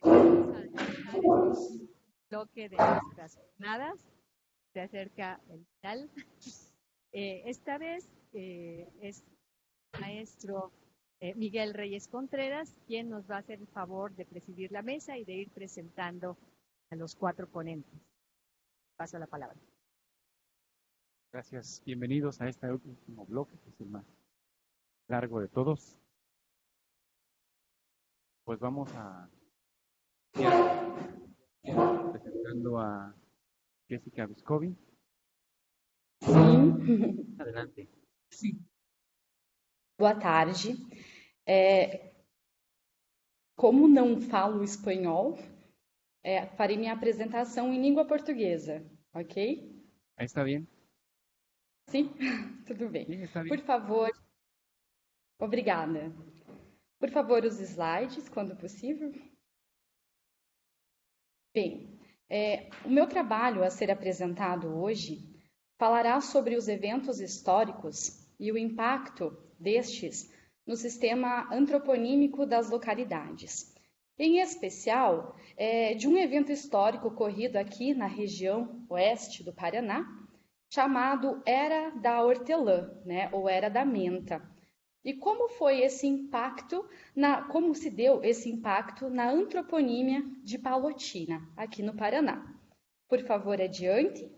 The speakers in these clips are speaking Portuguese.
Vamos a empezar este bloque de nuestras jornadas. Se acerca el final. Esta vez es el maestro Miguel Reyes Contreras quien nos va a hacer el favor de presidir la mesa y de ir presentando a los 4 ponentes. Paso la palabra. Gracias. Bienvenidos a este último bloque, que es el más largo de todos. Pues vamos a presentando a Jessica Viscovi. Sim. Adelante. Sim. Boa tarde. Como não falo espanhol, farei minha apresentação em língua portuguesa, ok? Ahí está bien. Sim? Tudo bem. Sim, está bien. Por favor. Obrigada. Por favor, os slides, quando possível. Bem, o meu trabalho a ser apresentado hoje falará sobre os eventos históricos e o impacto destes no sistema antroponímico das localidades. Em especial, de um evento histórico ocorrido aqui na região oeste do Paraná, chamado Era da Hortelã, né, ou Era da Menta. E como foi esse impacto, como se deu esse impacto na antroponímia de Palotina, aqui no Paraná. Por favor, adiante.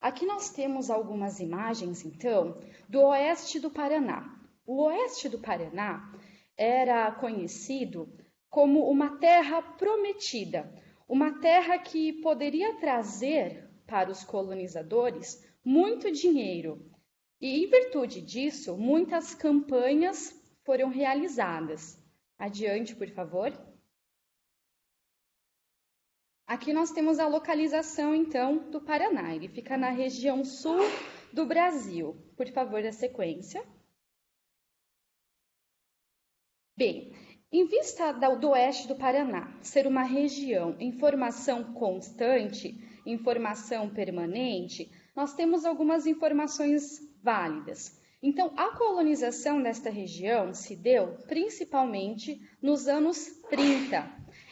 Aqui nós temos algumas imagens, então, do oeste do Paraná. O oeste do Paraná era conhecido como uma terra prometida, uma terra que poderia trazer para os colonizadores muito dinheiro. E, em virtude disso, muitas campanhas foram realizadas. Adiante, por favor. Aqui nós temos a localização, então, do Paraná. Ele fica na região sul do Brasil. Por favor, a sequência. Bem, em vista do oeste do Paraná ser uma região em formação constante, em formação permanente, nós temos algumas informações válidas. Então, a colonização desta região se deu principalmente nos anos 30.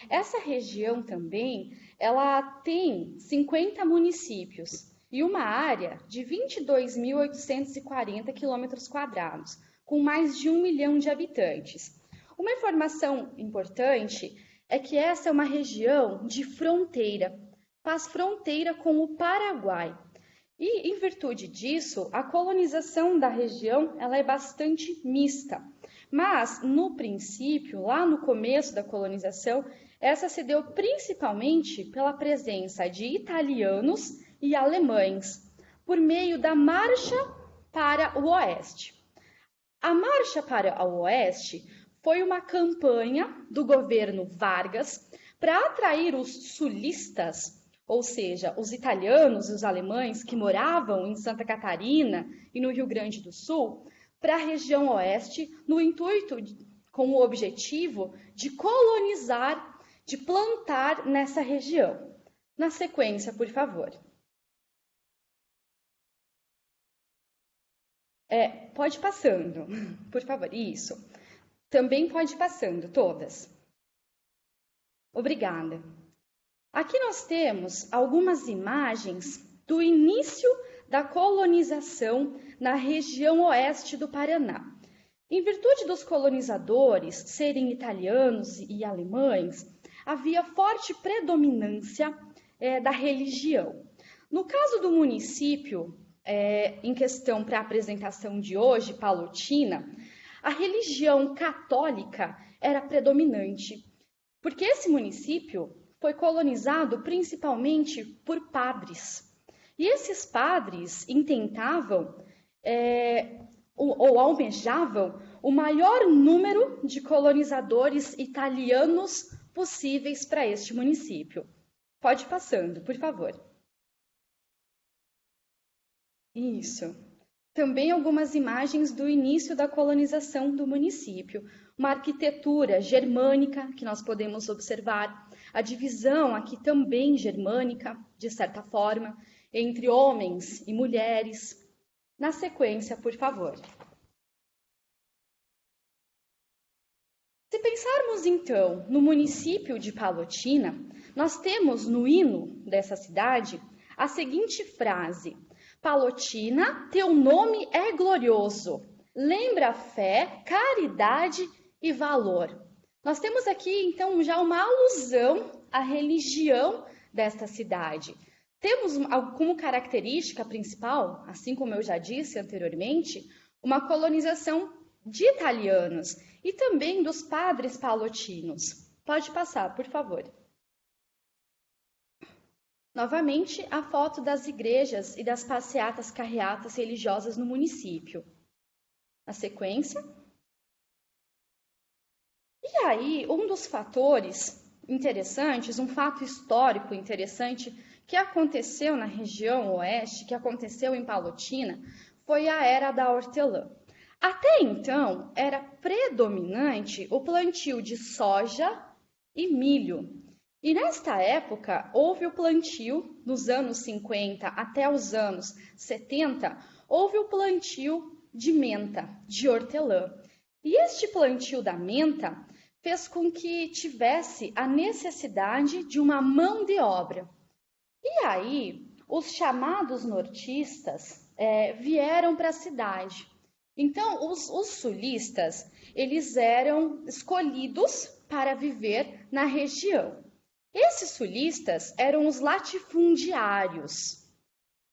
Essa região também, ela tem 50 municípios e uma área de 22.840 km², com mais de 1 milhão de habitantes. Uma informação importante é que essa é uma região de fronteira, faz fronteira com o Paraguai. E, em virtude disso, a colonização da região ela é bastante mista. Mas, no princípio, lá no começo da colonização, essa se deu principalmente pela presença de italianos e alemães, por meio da Marcha para o Oeste. A Marcha para o Oeste foi uma campanha do governo Vargas para atrair os sulistas, ou seja, os italianos e os alemães que moravam em Santa Catarina e no Rio Grande do Sul, para a região oeste, no intuito, com o objetivo de colonizar, de plantar nessa região. Na sequência, por favor. Pode ir passando, por favor. Isso. Também pode ir passando, todas. Obrigada. Aqui nós temos algumas imagens do início da colonização na região oeste do Paraná. Em virtude dos colonizadores serem italianos e alemães, havia forte predominância da religião. No caso do município, em questão para a apresentação de hoje, Palotina, a religião católica era predominante, porque esse município foi colonizado principalmente por padres. E esses padres intentavam ou almejavam o maior número de colonizadores italianos possíveis para este município. Pode ir passando, por favor. Isso. Também algumas imagens do início da colonização do município. Uma arquitetura germânica que nós podemos observar. A divisão aqui também germânica, de certa forma, entre homens e mulheres. Na sequência, por favor. Se pensarmos, então, no município de Palotina, nós temos no hino dessa cidade a seguinte frase: Palotina, teu nome é glorioso, lembra fé, caridade e valor. Nós temos aqui, então, já uma alusão à religião desta cidade. Temos como característica principal, assim como eu já disse anteriormente, uma colonização de italianos e também dos padres palotinos. Pode passar, por favor. Novamente, a foto das igrejas e das passeatas carreatas religiosas no município. Na sequência. E aí, um dos fatores interessantes, um fato histórico interessante que aconteceu na região oeste, que aconteceu em Palotina, foi a Era da Hortelã. Até então, era predominante o plantio de soja e milho. E nesta época, houve o plantio, nos anos 50 até os anos 70, houve o plantio de menta, de hortelã. E este plantio da menta fez com que tivesse a necessidade de uma mão de obra. E aí, os chamados nortistas vieram para a cidade. Então, os sulistas, eles eram escolhidos para viver na região. Esses sulistas eram os latifundiários.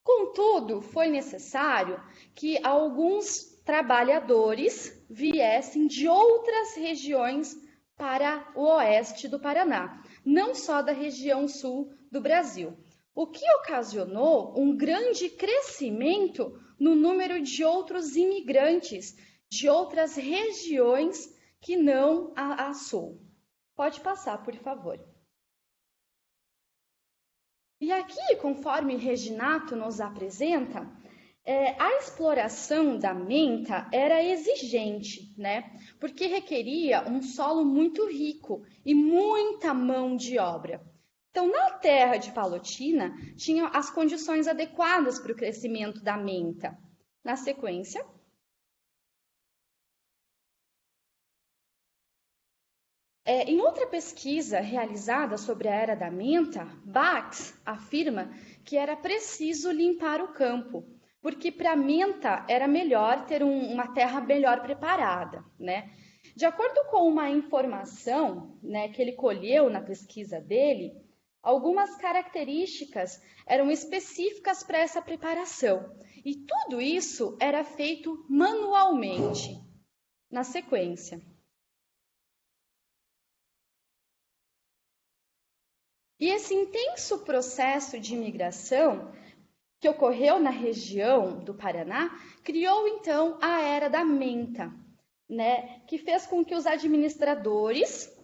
Contudo, foi necessário que alguns trabalhadores viessem de outras regiões para o oeste do Paraná, não só da região sul do Brasil, o que ocasionou um grande crescimento no número de outros imigrantes de outras regiões que não a sul. Pode passar, por favor. E aqui, conforme Reginato nos apresenta, a exploração da menta era exigente, né? Porque requeria um solo muito rico e muita mão de obra. Então, na terra de Palotina, tinha as condições adequadas para o crescimento da menta. Na sequência. Em outra pesquisa realizada sobre a Era da Menta, Bax afirma que era preciso limpar o campo, porque para a menta era melhor ter uma terra melhor preparada, né? De acordo com uma informação, né, que ele colheu na pesquisa dele, algumas características eram específicas para essa preparação, e tudo isso era feito manualmente. Na sequência. E esse intenso processo de imigração que ocorreu na região do Paraná criou então a Era da Menta, né, que fez com que os administradores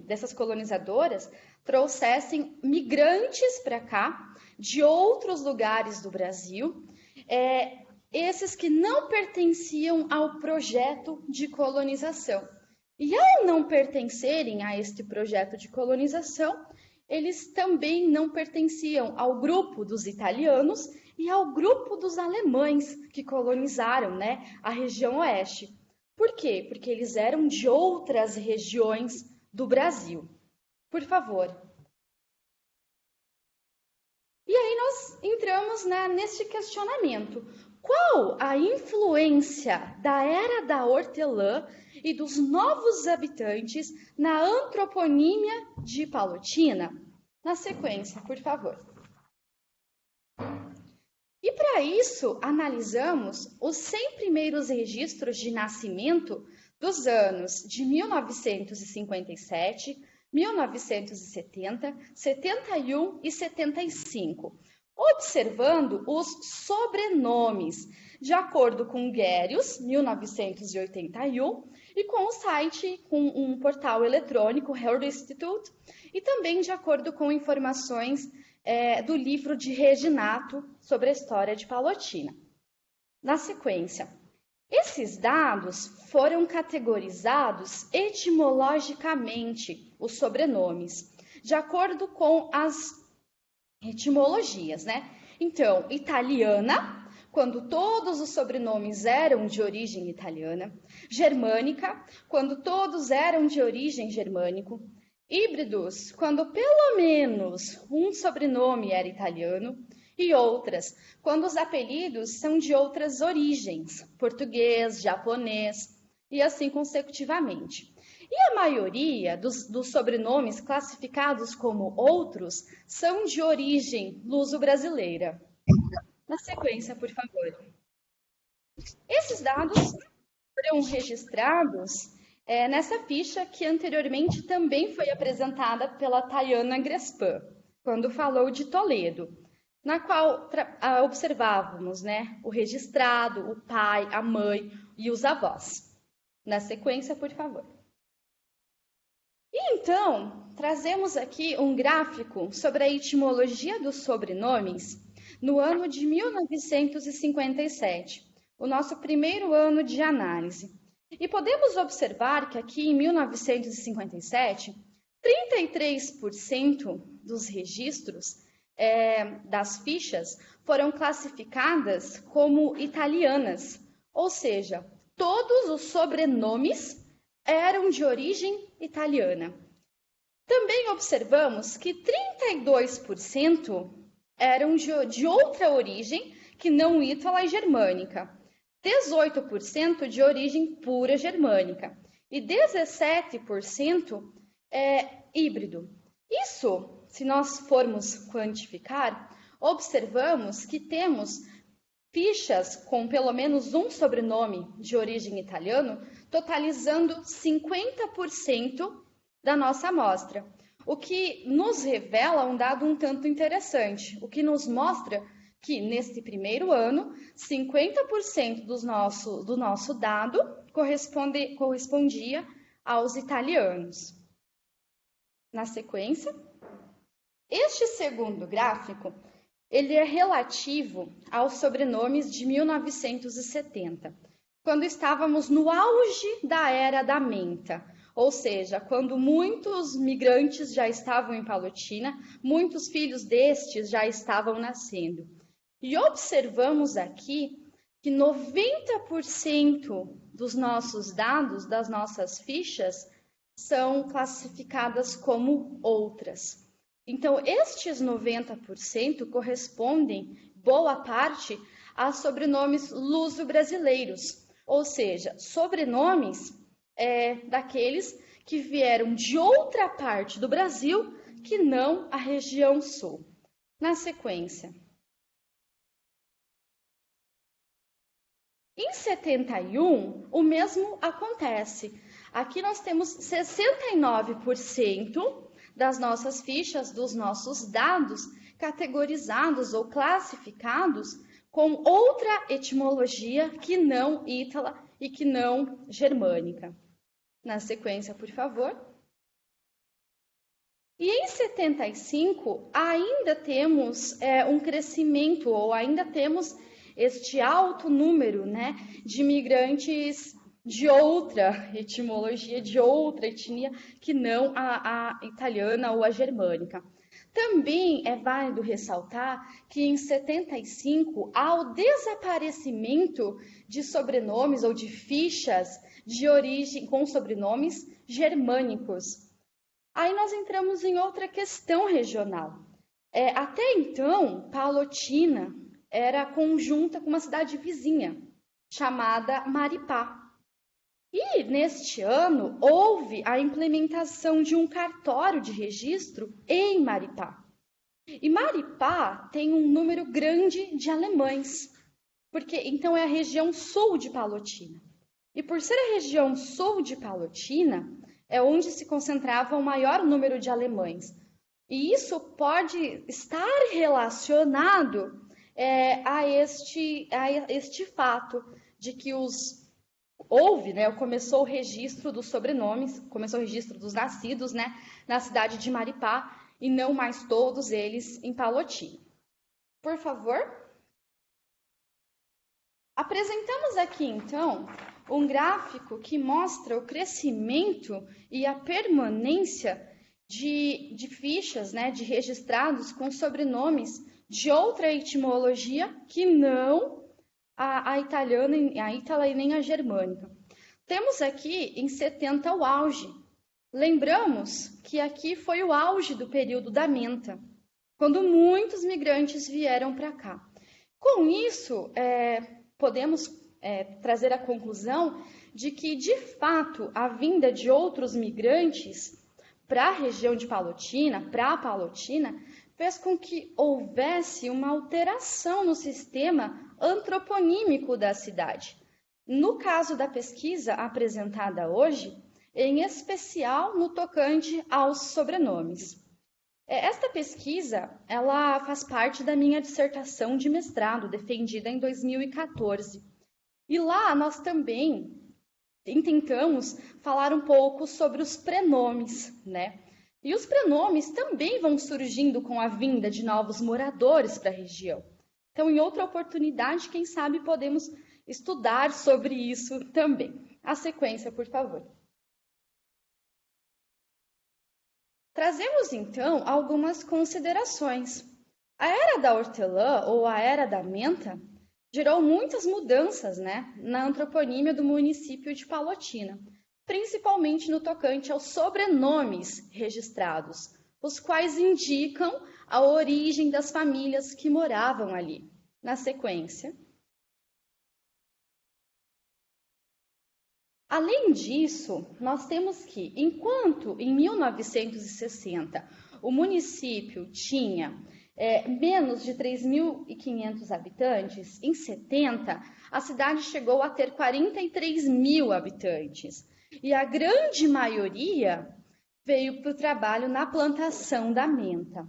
dessas colonizadoras, trouxessem migrantes para cá de outros lugares do Brasil, esses que não pertenciam ao projeto de colonização. E ao não pertencerem a este projeto de colonização, eles também não pertenciam ao grupo dos italianos e ao grupo dos alemães que colonizaram, né, a região oeste. Por quê? Porque eles eram de outras regiões do Brasil. Por favor. E aí nós entramos neste questionamento. Qual a influência da Era da Hortelã e dos novos habitantes na antroponímia de Palotina? Na sequência, por favor. E para isso, analisamos os 100 primeiros registros de nascimento dos anos de 1957, 1970, 71 e 75, observando os sobrenomes, de acordo com Guérius, 1981, e com o site, com um portal eletrônico, Herald Institute, e também de acordo com informações do livro de Reginato sobre a história de Palotina. Na sequência, esses dados foram categorizados etimologicamente, os sobrenomes, de acordo com as etimologias, né? Então, italiana, quando todos os sobrenomes eram de origem italiana, germânica, quando todos eram de origem germânico, híbridos, quando pelo menos um sobrenome era italiano, e outras, quando os apelidos são de outras origens, português, japonês, e assim consecutivamente. E a maioria dos sobrenomes classificados como outros são de origem luso-brasileira. Na sequência, por favor. Esses dados foram registrados nessa ficha que anteriormente também foi apresentada pela Tayana Grespan, quando falou de Toledo, na qual observávamos, né, o registrado, o pai, a mãe e os avós. Na sequência, por favor. E então, trazemos aqui um gráfico sobre a etimologia dos sobrenomes no ano de 1957, o nosso primeiro ano de análise. E podemos observar que aqui em 1957, 33% dos registros das fichas foram classificadas como italianas, ou seja, todos os sobrenomes eram de origem italiana. Também observamos que 32% eram de outra origem que não ítala e germânica, 18% de origem pura germânica e 17% híbrido. Isso, se nós formos quantificar, observamos que temos fichas com pelo menos um sobrenome de origem italiano, totalizando 50% da nossa amostra, o que nos revela um dado um tanto interessante, o que nos mostra que, neste primeiro ano, 50% do nosso dado correspondia aos italianos. Na sequência, este segundo gráfico, ele é relativo aos sobrenomes de 1970, quando estávamos no auge da era da menta, ou seja, quando muitos migrantes já estavam em Palotina, muitos filhos destes já estavam nascendo. E observamos aqui que 90% dos nossos dados, das nossas fichas, são classificadas como outras. Então, estes 90% correspondem, boa parte, a sobrenomes luso-brasileiros, ou seja, sobrenomes daqueles que vieram de outra parte do Brasil que não a região sul. Na sequência. Em 71, o mesmo acontece. Aqui nós temos 69% das nossas fichas, dos nossos dados, categorizados ou classificados com outra etimologia que não ítala e que não germânica. Na sequência, por favor. E em 75, ainda temos um crescimento, ou ainda temos este alto número, né, de imigrantes de outra etimologia, de outra etnia, que não a italiana ou a germânica. Também é válido ressaltar que em 75 há o desaparecimento de sobrenomes ou de fichas de origem com sobrenomes germânicos. Aí nós entramos em outra questão regional. Até então, Palotina era conjunta com uma cidade vizinha, chamada Maripá. E neste ano houve a implementação de um cartório de registro em Maripá. E Maripá tem um número grande de alemães, porque então é a região sul de Palotina. E por ser a região sul de Palotina, é onde se concentrava o maior número de alemães. E isso pode estar relacionado a este fato de que começou o registro dos sobrenomes, começou o registro dos nascidos, né, na cidade de Maripá, e não mais todos eles em Palotina. Por favor. Apresentamos aqui, então, um gráfico que mostra o crescimento e a permanência de fichas, né, de registrados com sobrenomes de outra etimologia que não a italiana, a ítala e nem a germânica. Temos aqui em 70 o auge. Lembramos que aqui foi o auge do período da menta, quando muitos migrantes vieram para cá. Com isso, podemos trazer a conclusão de que, de fato, a vinda de outros migrantes para a região de Palotina, para a Palotina, fez com que houvesse uma alteração no sistema antroponímico da cidade. No caso da pesquisa apresentada hoje, em especial no tocante aos sobrenomes. Esta pesquisa, ela faz parte da minha dissertação de mestrado, defendida em 2014. E lá nós também intentamos falar um pouco sobre os prenomes, né? E os prenomes também vão surgindo com a vinda de novos moradores para a região. Então, em outra oportunidade, quem sabe podemos estudar sobre isso também. A sequência, por favor. Trazemos, então, algumas considerações. A Era da Hortelã, ou a Era da Menta, gerou muitas mudanças, né, na antroponímia do município de Palotina, principalmente no tocante aos sobrenomes registrados, os quais indicam a origem das famílias que moravam ali. Na sequência. Além disso, nós temos que, enquanto em 1960 o município tinha menos de 3.500 habitantes, em 70 a cidade chegou a ter 43 mil habitantes. E a grande maioria veio para o trabalho na plantação da menta.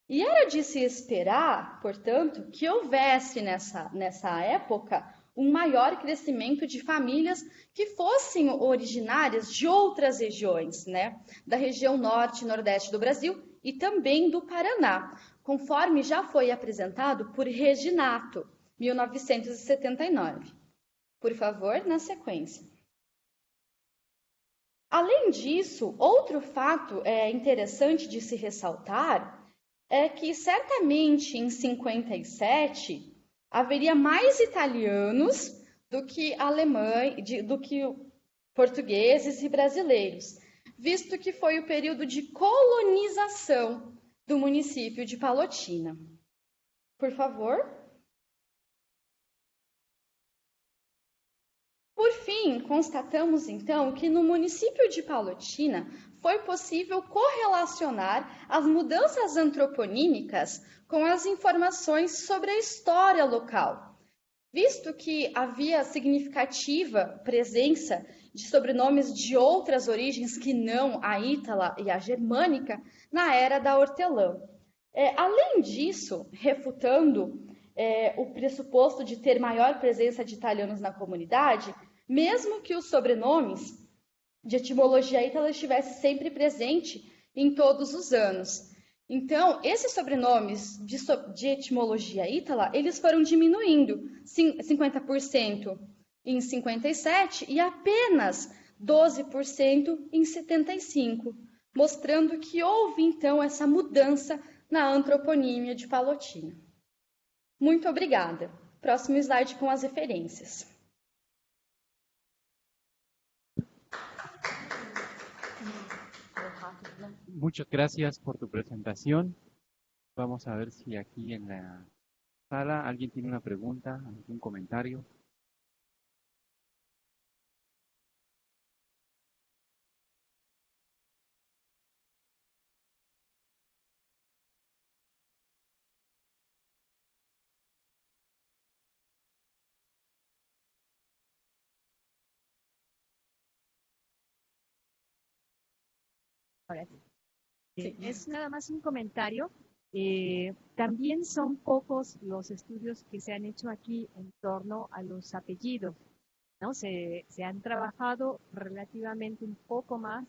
E era de se esperar, portanto, que houvesse nessa época um maior crescimento de famílias que fossem originárias de outras regiões, né? Da região norte e nordeste do Brasil e também do Paraná, conforme já foi apresentado por Reginato, 1979. Por favor, na sequência. Além disso, outro fato interessante de se ressaltar é que certamente em 57 haveria mais italianos do que alemães, do que portugueses e brasileiros, visto que foi o período de colonização do município de Palotina. Por favor. Por fim, constatamos então que no município de Palotina foi possível correlacionar as mudanças antroponímicas com as informações sobre a história local, visto que havia significativa presença de sobrenomes de outras origens que não a ítala e a germânica na era da hortelã. Além disso, refutando o pressuposto de ter maior presença de italianos na comunidade, mesmo que os sobrenomes de etimologia ítala estivessem sempre presente em todos os anos. Então, esses sobrenomes de etimologia ítala, eles foram diminuindo 50% em 57 e apenas 12% em 75, mostrando que houve, então, essa mudança na antroponímia de Palotina. Muito obrigada. Próximo slide com as referências. Muchas gracias por tu presentación. Vamos a ver si aquí en la sala alguien tiene una pregunta, algún comentario. Ahora sí. Es nada más un comentario. También son pocos los estudios que se han hecho aquí en torno a los apellidos, ¿no? Se han trabajado relativamente un poco más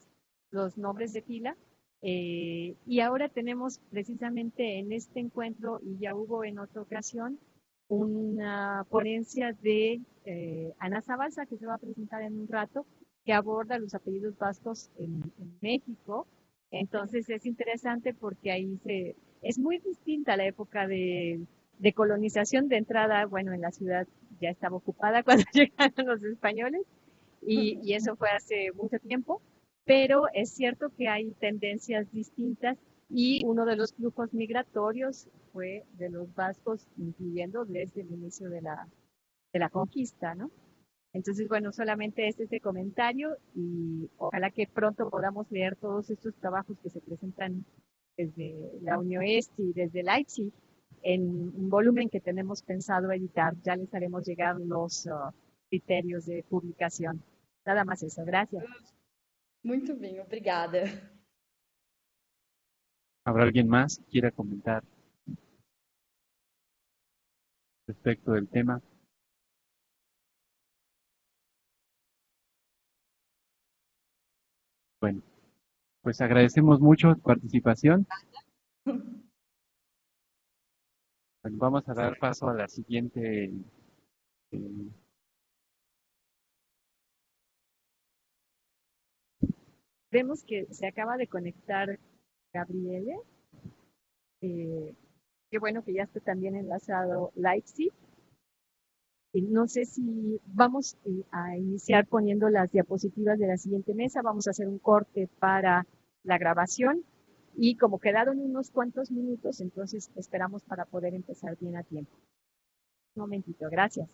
los nombres de pila, y ahora tenemos precisamente en este encuentro, y ya hubo en otra ocasión, una ponencia de Ana Zabalza, que se va a presentar en un rato, que aborda los apellidos vascos en México. Entonces es interesante porque ahí es muy distinta la época de colonización de entrada, bueno, en la ciudad ya estaba ocupada cuando llegaron los españoles y eso fue hace mucho tiempo, pero es cierto que hay tendencias distintas y uno de los flujos migratorios fue de los vascos, incluyendo desde el inicio de la conquista, ¿no? Entonces, bueno, solamente este comentario y ojalá que pronto podamos leer todos estos trabajos que se presentan desde la UniOeste y desde Leipzig en un volumen que tenemos pensado editar. Ya les haremos llegar los criterios de publicación. Nada más eso. Gracias. Muito bem, obrigada. ¿Habrá alguien más que quiera comentar respecto del tema? Bueno, pues agradecemos mucho tu participación. Bueno, vamos a dar paso a la siguiente. Vemos que se acaba de conectar Gabriele. Qué bueno que ya está también enlazado Leipzig. No sé si vamos a iniciar poniendo las diapositivas de la siguiente mesa. Vamos a hacer un corte para la grabación y como quedaron unos cuantos minutos, entonces esperamos para poder empezar bien a tiempo. Un momentito, gracias.